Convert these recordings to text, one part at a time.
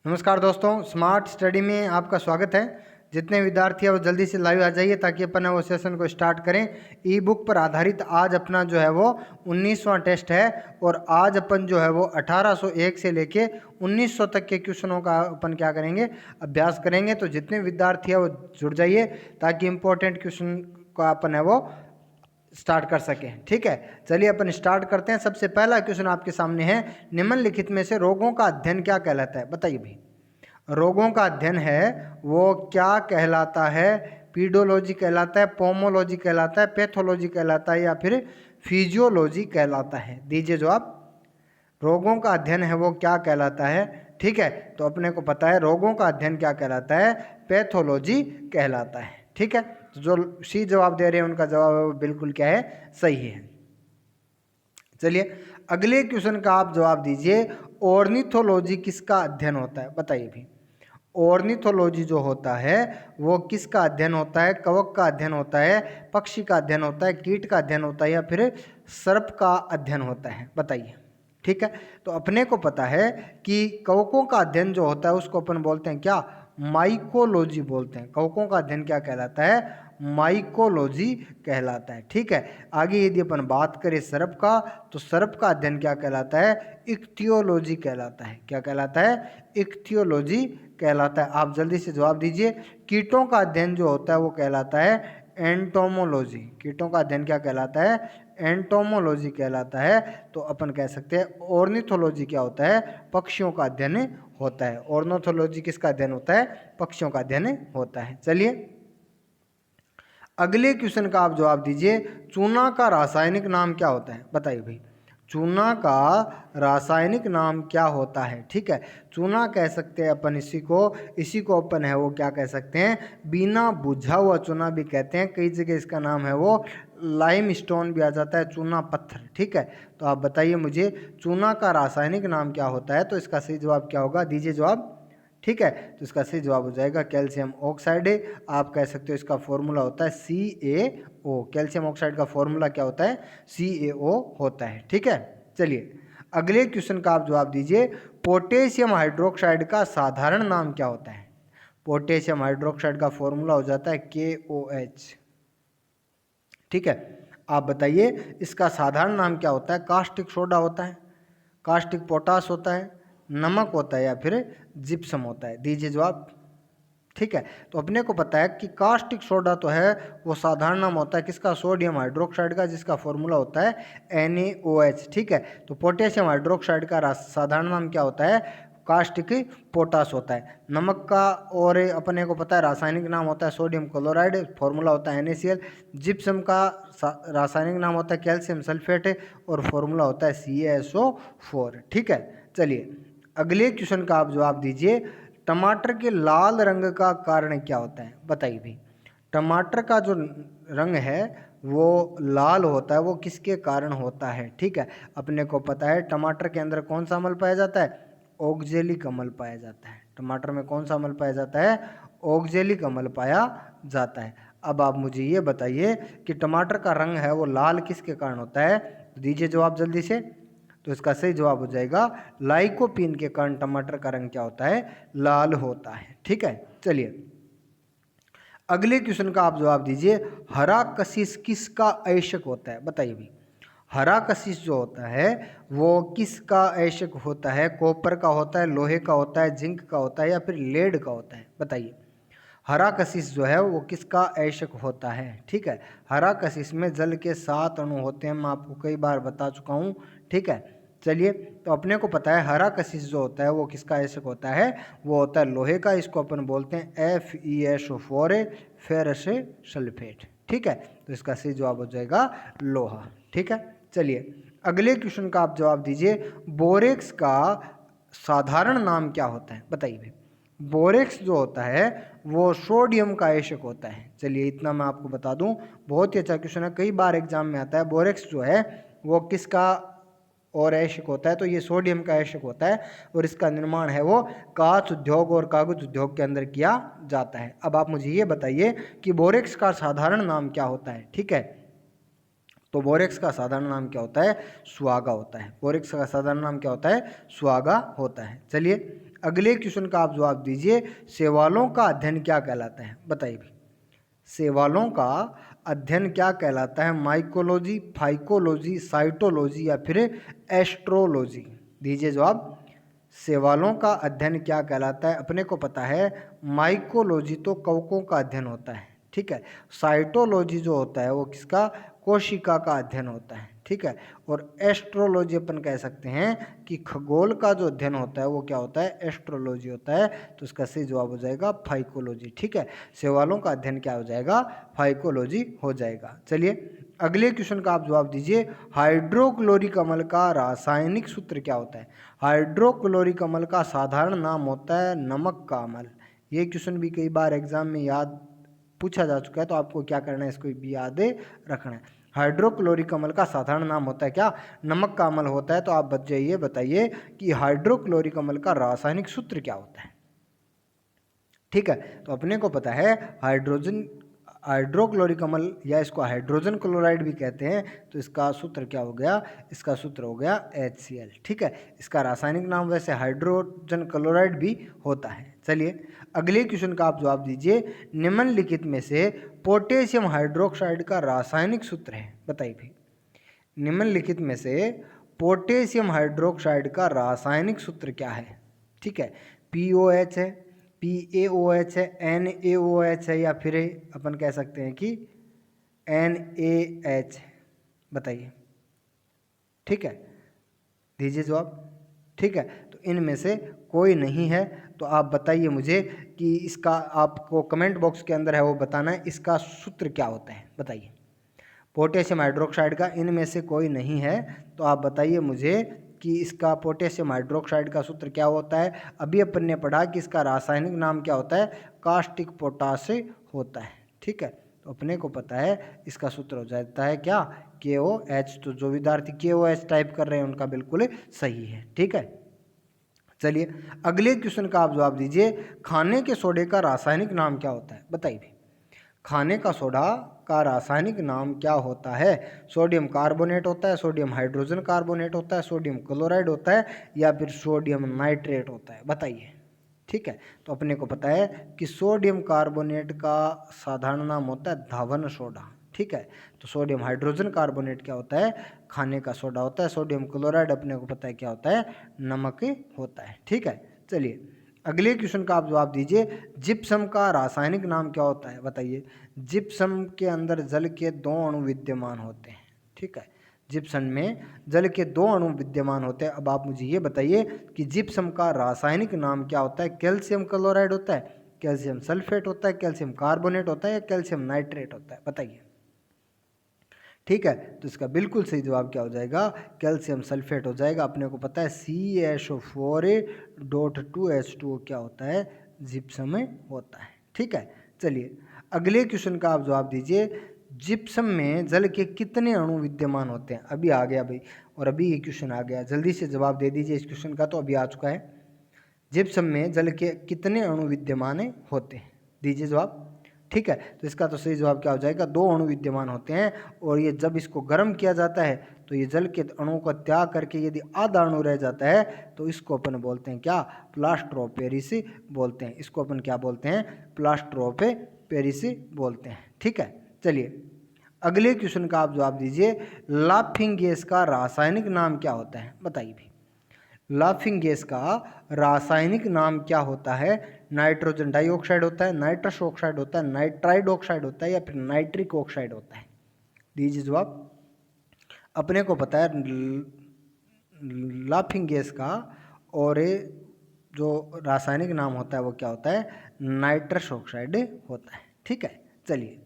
नमस्कार दोस्तों, smart study में आपका स्वागत है। जितने विद्यार्थी हैं वो जल्दी से लाइव आ जाइए ताकि अपन वो सेशन को स्टार्ट करें। ई बुक पर आधारित आज अपना जो है वो 19वां टेस्ट है और आज अपन जो है वो 1801 से लेके 1900 तक के क्वेश्चनों का अपन क्या करेंगे, अभ्यास करेंगे। तो जितने विद्यार्थी हैं वो जुड़ जाइए ताकि इम्पोर्टेंट क्वेश्चन का अपन है वो स्टार्ट कर सकें। ठीक है, चलिए अपन स्टार्ट करते हैं। सबसे पहला क्वेश्चन आपके सामने है, निम्नलिखित में से रोगों का अध्ययन क्या कहलाता है? बताइए भाई, रोगों का अध्ययन है वो क्या कहलाता है? पीडोलॉजी कहलाता है, पोमोलॉजी कहलाता है, पैथोलॉजी कहलाता है या फिर फिजियोलॉजी कहलाता है? दीजिए जवाब। रोगों का अध्ययन है वो क्या कहलाता है? ठीक है, तो अपने को पता है रोगों का अध्ययन क्या कहलाता है, पैथोलॉजी कहलाता है। ठीक है, तो जो सी जवाब दे रहे हैं उनका जवाब है वो बिल्कुल क्या है, सही है। चलिए अगले क्वेश्चन का आप जवाब दीजिए, ऑर्निथोलॉजी किसका अध्ययन होता है? बताइए भी, ऑर्निथोलॉजी जो होता है वो किसका अध्ययन होता है? कवक का अध्ययन होता है, पक्षी का अध्ययन होता है, कीट का अध्ययन होता है या फिर सर्प का अध्ययन होता है? बताइए। ठीक है, तो अपने को पता है कि कवकों का अध्ययन जो होता है उसको अपन बोलते हैं क्या, माइकोलॉजी बोलते हैं। कवकों का अध्ययन क्या कहलाता है? माइकोलॉजी कहलाता है। ठीक है, आगे यदि अपन बात करें सर्प का, तो सर्प का अध्ययन क्या कहलाता है? इक्थियोलॉजी कहलाता है। क्या कहलाता है? इक्थियोलॉजी कहलाता है। आप जल्दी से जवाब दीजिए। कीटों का अध्ययन जो होता है वो कहलाता है एंटोमोलॉजी। कीटों का अध्ययन क्या कहलाता है? एंटोमोलॉजी कहलाता है। तो अपन कह सकते हैं ऑर्निथोलॉजी क्या होता है? पक्षियों का अध्ययन होता है। ऑर्निथोलॉजी किसका अध्ययन होता है? पक्षियों का अध्ययन होता है। चलिए अगले क्वेश्चन का आप जवाब दीजिए, चूना का रासायनिक नाम क्या होता है? बताइए भाई, चूना का रासायनिक नाम क्या होता है? ठीक है, चूना कह सकते हैं अपन इसी को अपन है वो क्या कह सकते हैं, बिना बुझा हुआ चूना भी कहते हैं। कई जगह इसका नाम है वो लाइम स्टोन भी आ जाता है, चूना पत्थर। ठीक है, तो आप बताइए मुझे चूना का रासायनिक नाम क्या होता है? तो इसका सही जवाब क्या होगा? दीजिए जवाब। ठीक है, तो इसका सही जवाब हो जाएगा कैल्शियम ऑक्साइड। आप कह सकते हो इसका फॉर्मूला होता है CaO। कैल्शियम ऑक्साइड का फॉर्मूला क्या होता है? CaO होता है। ठीक है, चलिए अगले क्वेश्चन का आप जवाब दीजिए, पोटेशियम हाइड्रोक्साइड का साधारण नाम क्या होता है? पोटेशियम हाइड्रोक्साइड का फॉर्मूला हो जाता है KOH। ठीक है, आप बताइए इसका साधारण नाम क्या होता है? कास्टिक सोडा होता है, कास्टिक पोटास होता है, नमक होता है या फिर जिप्सम होता है? दीजिए जवाब। ठीक है, तो अपने को पता है कि कास्टिक सोडा तो है वो साधारण नाम होता है किसका? सोडियम हाइड्रोक्साइड का, जिसका फॉर्मूला होता है NaOH। ठीक है, तो पोटेशियम हाइड्रोक्साइड का साधारण नाम क्या होता है? कास्टिक पोटास होता है। नमक का और अपने को पता है रासायनिक नाम होता है सोडियम क्लोराइड, फॉर्मूला होता है NaCl। जिप्सम का रासायनिक नाम होता है कैल्शियम सल्फेट और फॉर्मूला होता है CaSO4। ठीक है, चलिए अगले क्वेश्चन का आप जवाब दीजिए, टमाटर के लाल रंग का कारण क्या होता है? बताइए भाई, टमाटर का जो रंग है वो लाल होता है, वो किसके कारण होता है? ठीक है, अपने को पता है टमाटर के अंदर कौन सा अम्ल पाया जाता है? ऑक्जेलिक अम्ल पाया जाता है। टमाटर में कौन सा अम्ल पाया जाता है? ऑक्जेलिक अम्ल पाया जाता है। अब आप मुझे ये बताइए कि टमाटर का रंग है वो लाल किसके कारण होता है? दीजिए जवाब जल्दी से। तो इसका सही जवाब हो जाएगा लाइकोपीन के कारण टमाटर का रंग क्या होता है? लाल होता है। ठीक है, चलिए अगले क्वेश्चन का आप जवाब दीजिए, हरा कशिश किसका ऐशक होता है? बताइए भाई, हरा कशिश जो होता है वो किसका ऐशक होता है? कॉपर का होता है, लोहे का होता है, जिंक का होता है या फिर लेड का होता है? बताइए। हरा कशिश जो है वो किसका ऐशक होता है? ठीक है, हरा कशिश में जल के 7 अणु होते हैं, मैं आपको कई बार बता चुका हूँ। ठीक है, चलिए तो अपने को पता है हरा कशिश जो होता है वो किसका ऐशक होता है? वो होता है लोहे का। इसको अपन बोलते हैं FeSO4 फेरस सल्फेट। ठीक है, तो इसका सही जवाब हो जाएगा लोहा। ठीक है, चलिए अगले क्वेश्चन का आप जवाब दीजिए, बोरेक्स का साधारण नाम क्या होता है? बताइए भाई, बोरेक्स जो होता है वो सोडियम का ऐशक होता है। चलिए इतना मैं आपको बता दूं, बहुत ही अच्छा क्वेश्चन है, कई बार एग्जाम में आता है। बोरेक्स जो है वो किसका और ऐशक होता है? तो ये सोडियम का ऐशक होता है और इसका निर्माण है वो कांच उद्योग और कागज उद्योग के अंदर किया जाता है। अब आप मुझे ये बताइए कि बोरेक्स का साधारण नाम क्या होता है? ठीक है, तो बोरेक्स का साधारण नाम क्या होता है? सुआगा होता है। बोरेक्स का साधारण नाम क्या होता है? सुआगा होता है। चलिए अगले क्वेश्चन का आप जवाब दीजिए, शैवालों का अध्ययन क्या कहलाता है? बताइए भाई, शैवालों का अध्ययन क्या कहलाता है? माइकोलॉजी, फाइकोलॉजी, साइटोलॉजी या फिर एस्ट्रोलॉजी? दीजिए जवाब। शैवालों का अध्ययन क्या कहलाता है? अपने को पता है माइकोलॉजी तो कवकों का अध्ययन होता है, ठीक है। साइटोलॉजी जो होता है वो किसका? कोशिका का अध्ययन होता है, ठीक है। और एस्ट्रोलॉजी अपन कह सकते हैं कि खगोल का जो अध्ययन होता है वो क्या होता है? एस्ट्रोलॉजी होता है। तो इसका सही जवाब हो जाएगा फाइकोलॉजी, ठीक है। शैवालों का अध्ययन क्या हो जाएगा? फाइकोलॉजी हो जाएगा। चलिए अगले क्वेश्चन का आप जवाब दीजिए, हाइड्रोक्लोरिक अम्ल का रासायनिक सूत्र क्या होता है? हाइड्रोक्लोरिक अम्ल का साधारण नाम होता है नमक का अम्ल। ये क्वेश्चन भी कई बार एग्जाम में याद पूछा जा चुका है, तो आपको क्या करना है, इसको भी याद रखना है। हाइड्रोक्लोरिक अम्ल का साधारण नाम होता है क्या? नमक का अम्ल होता है। तो आप बच जाइए, बताइए कि हाइड्रोक्लोरिक अम्ल का रासायनिक सूत्र क्या होता है, ठीक है। तो अपने को पता है हाइड्रोक्लोरिक अम्ल या इसको हाइड्रोजन क्लोराइड भी कहते हैं। तो इसका सूत्र क्या हो गया? इसका सूत्र हो गया HCl, ठीक है। इसका रासायनिक नाम वैसे हाइड्रोजन क्लोराइड भी होता है। चलिए अगले क्वेश्चन का आप जवाब दीजिए, निम्नलिखित में से पोटेशियम हाइड्रोक्साइड का रासायनिक सूत्र है? बताइए भाई, निम्नलिखित में से पोटेशियम हाइड्रोक्साइड का रासायनिक सूत्र क्या है? ठीक है, POH है, PaOH है, NaOH है या फिर अपन कह सकते हैं कि NaH? बताइए, ठीक है, दीजिए जवाब। ठीक है, तो इनमें से कोई नहीं है। तो आप बताइए मुझे कि इसका, आपको कमेंट बॉक्स के अंदर है वो बताना है, इसका सूत्र क्या होता है? बताइए, पोटेशियम हाइड्रोक्साइड का इनमें से कोई नहीं है। तो आप बताइए मुझे कि इसका पोटेशियम हाइड्रोक्साइड का सूत्र क्या होता है? अभी अपन ने पढ़ा कि इसका रासायनिक नाम क्या होता है? कास्टिक पोटाश होता है, ठीक है। तो अपने को पता है इसका सूत्र हो जाता है क्या? KOH। तो जो विद्यार्थी KOH टाइप कर रहे हैं उनका बिल्कुल सही है, ठीक है। चलिए अगले क्वेश्चन का आप जवाब दीजिए, खाने के सोडे का रासायनिक नाम क्या होता है? बताइए, खाने का सोडा का रासायनिक नाम क्या होता है? सोडियम कार्बोनेट होता है, सोडियम हाइड्रोजन कार्बोनेट होता है, सोडियम क्लोराइड होता है या फिर सोडियम नाइट्रेट होता है? बताइए, ठीक है। तो अपने को पता है कि सोडियम कार्बोनेट का साधारण नाम होता है धावन सोडा, ठीक है। तो सोडियम हाइड्रोजन कार्बोनेट क्या होता है? खाने का सोडा होता है। सोडियम क्लोराइड अपने को पता है क्या होता है? नमक होता है, ठीक है। चलिए अगले क्वेश्चन का आप जवाब दीजिए, जिप्सम का रासायनिक नाम क्या होता है? बताइए, जिप्सम के अंदर जल के 2 अणु विद्यमान होते हैं, ठीक है। जिप्सम में जल के 2 अणु विद्यमान होते हैं। अब आप मुझे ये बताइए कि जिप्सम का रासायनिक नाम क्या होता है? कैल्शियम क्लोराइड होता है, कैल्शियम सल्फेट होता है, कैल्शियम कार्बोनेट होता है या कैल्शियम नाइट्रेट होता है? बताइए, ठीक है। तो इसका बिल्कुल सही जवाब क्या हो जाएगा? कैल्शियम सल्फेट हो जाएगा। अपने को पता है CaSO4.2H2O क्या होता है? जिप्सम होता है, ठीक है। चलिए अगले क्वेश्चन का आप जवाब दीजिए, जिप्सम में जल के कितने अणु विद्यमान होते हैं? अभी आ गया भाई, और अभी ये क्वेश्चन आ गया, जल्दी से जवाब दे दीजिए इस क्वेश्चन का, तो अभी आ चुका है। जिप्सम में जल के कितने अणु विद्यमान होते हैं? दीजिए जवाब, ठीक है। तो इसका तो सही जवाब क्या हो जाएगा? 2 अणु विद्यमान होते हैं। और ये जब इसको गर्म किया जाता है तो ये जल के अणु को त्याग करके यदि आधा अणु रह जाता है तो इसको अपन बोलते हैं क्या? प्लास्टर ऑफ पेरिस बोलते हैं। इसको अपन क्या बोलते हैं? प्लास्टर ऑफ पेरिस बोलते हैं, ठीक है। चलिए अगले क्वेश्चन का आप जवाब दीजिए, लाफिंग गैस का रासायनिक नाम क्या होता है? बताइए भी, लाफिंग गैस का रासायनिक नाम क्या होता है? नाइट्रोजन डाइऑक्साइड होता है, नाइट्रस ऑक्साइड होता है, नाइट्राइड ऑक्साइड होता है या फिर नाइट्रिक ऑक्साइड होता है? दीजिए जवाब। अपने को पता है लाफिंग गैस का और जो रासायनिक नाम होता है वो क्या होता है? नाइट्रस ऑक्साइड होता है, ठीक है। चलिए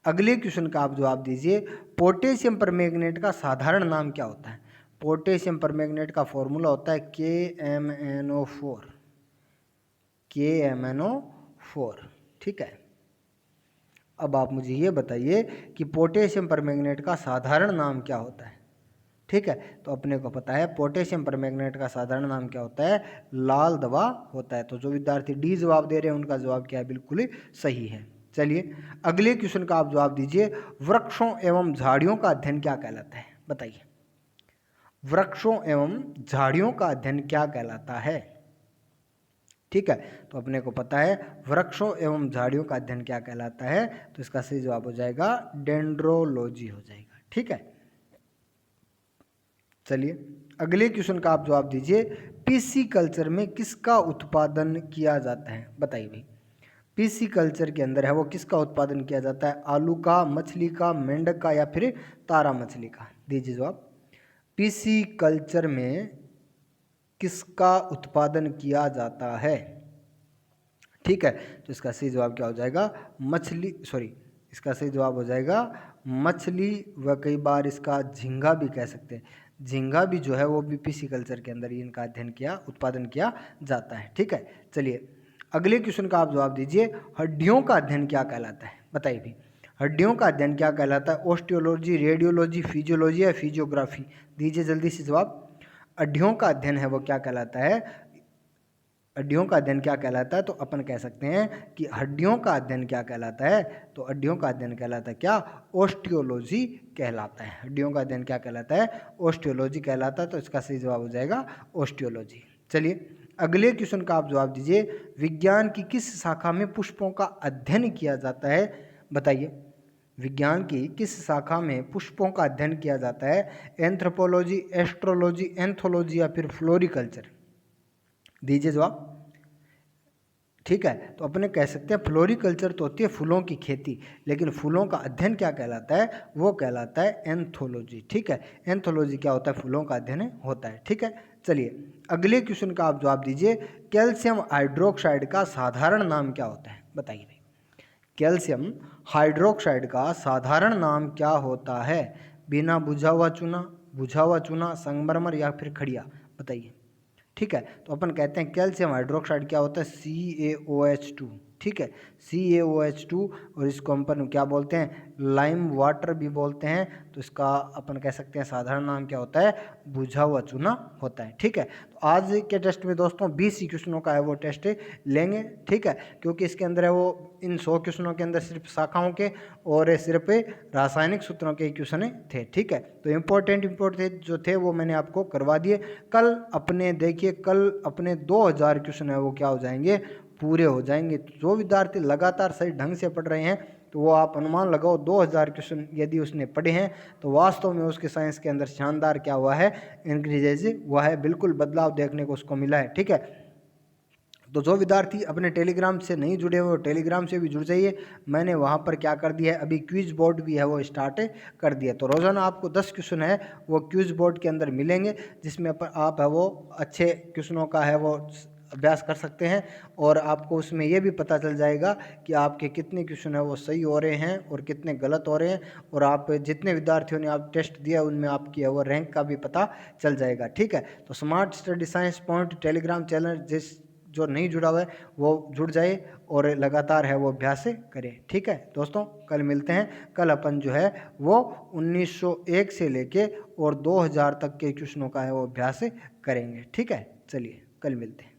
अगले क्वेश्चन का आप जवाब दीजिए, पोटेशियम परमैंगनेट का साधारण नाम क्या होता है? पोटेशियम परमैंगनेट का फॉर्मूला होता है KMnO4, ठीक है। अब आप मुझे ये बताइए कि पोटेशियम परमैंगनेट का साधारण नाम क्या होता है? ठीक है, तो अपने को पता है पोटेशियम परमैंगनेट का साधारण नाम क्या होता है? लाल दवा होता है। तो जो विद्यार्थी डी जवाब दे रहे हैं उनका जवाब क्या है? बिल्कुल ही सही है। चलिए अगले क्वेश्चन का आप जवाब दीजिए, वृक्षों एवं झाड़ियों का अध्ययन क्या कहलाता है? बताइए, वृक्षों एवं झाड़ियों का अध्ययन क्या कहलाता है? ठीक है। तो अपने को पता है वृक्षों एवं झाड़ियों का अध्ययन क्या कहलाता है, तो इसका सही जवाब हो जाएगा डेंड्रोलॉजी हो जाएगा। ठीक है, चलिए अगले क्वेश्चन का आप जवाब दीजिए। पीसी कल्चर में किसका उत्पादन किया जाता है, बताइए भाई। पीसी कल्चर के अंदर है वो किसका उत्पादन किया जाता है, आलू का, मछली का, मेंढक का या फिर तारा मछली का, दीजिए जवाब। पीसी कल्चर में किसका उत्पादन किया जाता है, ठीक है। तो इसका सही जवाब क्या हो जाएगा, मछली, सॉरी इसका सही जवाब हो जाएगा मछली, व कई बार इसका झींगा भी कह सकते हैं। झींगा भी जो है वो भी पीसी कल्चर के अंदर इनका अध्ययन किया, उत्पादन किया जाता है। ठीक है, चलिए अगले क्वेश्चन का आप जवाब दीजिए। हड्डियों का अध्ययन क्या कहलाता है, बताइए भी। हड्डियों का अध्ययन क्या कहलाता है, ऑस्टियोलॉजी, रेडियोलॉजी, फिजियोलॉजी या फिजियोग्राफी, दीजिए जल्दी से जवाब। हड्डियों का अध्ययन है वो क्या कहलाता है, हड्डियों का अध्ययन क्या कहलाता है, तो अपन कह सकते हैं कि हड्डियों का अध्ययन क्या कहलाता है, तो हड्डियों का अध्ययन कहलाता है क्या, ऑस्टियोलॉजी कहलाता है। हड्डियों का अध्ययन क्या कहलाता है, ऑस्टियोलॉजी कहलाता है। तो इसका सही जवाब हो जाएगा ऑस्टियोलॉजी। चलिए अगले क्वेश्चन का आप जवाब दीजिए। विज्ञान की किस शाखा में पुष्पों का अध्ययन किया जाता है, बताइए। विज्ञान की किस शाखा में पुष्पों का अध्ययन किया जाता है, एंथ्रोपोलॉजी, एस्ट्रोलॉजी, एंथोलॉजी या फिर फ्लोरिकल्चर, दीजिए जवाब। ठीक है, तो अपने कह सकते हैं फ्लोरिकल्चर तो होती है फूलों की खेती, लेकिन फूलों का अध्ययन क्या कहलाता है, वो कहलाता है एंथोलॉजी। ठीक है, एंथोलॉजी क्या होता है, फूलों का अध्ययन होता है। ठीक है, चलिए अगले क्वेश्चन का आप जवाब दीजिए। कैल्शियम हाइड्रोक्साइड का साधारण नाम क्या होता है, बताइए भाई। कैल्शियम हाइड्रोक्साइड का साधारण नाम क्या होता है, बिना बुझा हुआ चूना, बुझा हुआ चूना, संगमरमर या फिर खड़िया, बताइए। ठीक है, तो अपन कहते हैं कैल्शियम हाइड्रोक्साइड क्या होता है, CaOH2। ठीक है, CaOH2, और इसको अपन क्या बोलते हैं, लाइम वाटर भी बोलते हैं। तो इसका अपन कह सकते हैं साधारण नाम क्या होता है, बुझा हुआ चूना होता है। ठीक है, तो आज के टेस्ट में दोस्तों 20 क्वेश्चनों का है वो टेस्ट लेंगे। ठीक है, क्योंकि इसके अंदर है वो इन 100 क्वेश्चनों के अंदर सिर्फ शाखाओं के और सिर्फ रासायनिक सूत्रों के क्वेश्चन थे। ठीक है, तो इम्पोर्टेंट जो थे वो मैंने आपको करवा दिए। कल अपने देखिए, कल अपने 2000 क्वेश्चन है वो क्या हो जाएंगे, पूरे हो जाएंगे। जो विद्यार्थी लगातार सही ढंग से पढ़ रहे हैं तो वो आप अनुमान लगाओ 2000 क्वेश्चन यदि उसने पढ़े हैं तो वास्तव में उसके साइंस के अंदर शानदार क्या हुआ है, इंक्रीजेज हुआ है, बिल्कुल बदलाव देखने को उसको मिला है। ठीक है, तो जो विद्यार्थी अपने टेलीग्राम से नहीं जुड़े हुए टेलीग्राम से भी जुड़ जाइए। मैंने वहाँ पर क्या कर दिया है, अभी क्विज बोर्ड भी है वो स्टार्ट कर दिया। तो रोज़ाना आपको 10 क्वेश्चन है वो क्विज बोर्ड के अंदर मिलेंगे, जिसमें आप है वो अच्छे क्वेश्चनों का है वो अभ्यास कर सकते हैं, और आपको उसमें ये भी पता चल जाएगा कि आपके कितने क्वेश्चन है वो सही हो रहे हैं और कितने गलत हो रहे हैं, और आप जितने विद्यार्थियों ने आप टेस्ट दिया उनमें आपकी है वो रैंक का भी पता चल जाएगा। ठीक है, तो smart study science point Telegram channel जो नहीं जुड़ा हुआ है वो जुड़ जाए और लगातार है वो अभ्यास करें। ठीक है दोस्तों, कल मिलते हैं। कल अपन जो है वो 1901 से लेके और 2000 तक के क्वेश्चनों का है वो अभ्यास करेंगे। ठीक है, चलिए कल मिलते हैं।